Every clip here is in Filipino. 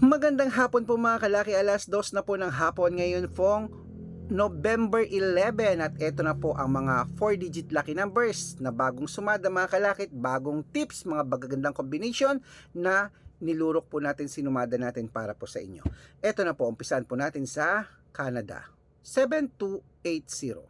Magandang hapon po mga kalaki, alas 2 na po ng hapon ngayon pong November 11 at eto na po ang mga 4-digit lucky numbers na bagong sumada mga kalaki, bagong tips, mga bagagandang combination na nilurok po natin, sinumada natin para po sa inyo. Eto na po, umpisan po natin sa Canada, 7280,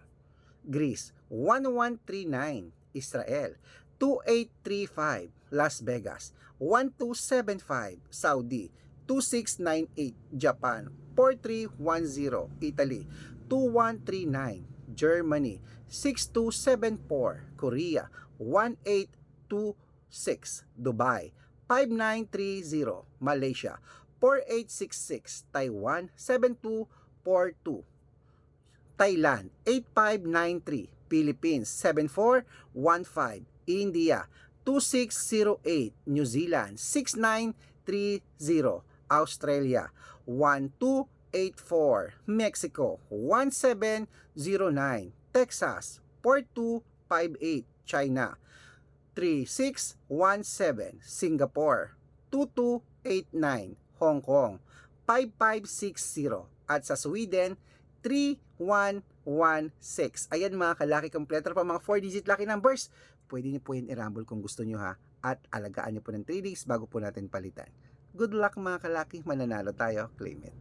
Greece, 1139, Israel, 2835, Las Vegas, 1275, Saudi, 2698, Japan, 4310, Italy, 2139, Germany, 6274, Korea, 1826, Dubai, 5930, Malaysia, 4866, Taiwan, 7242, Thailand, 8593, Philippines, 7415, India, 2608, New Zealand, 6930, Australia, 1284, Mexico, 1709, Texas, 4258, China, 3617, Singapore, 2289, Hong Kong, 5560, at sa Sweden, 3116. Ayan mga kalaki, kompleto pa mga 4-digit lucky numbers. Pwede niyo po yan i-rumble kung gusto niyo ha. At alagaan niyo po ng 3 days bago po natin palitan. Good luck mga kalaki, mananalo tayo, claim it.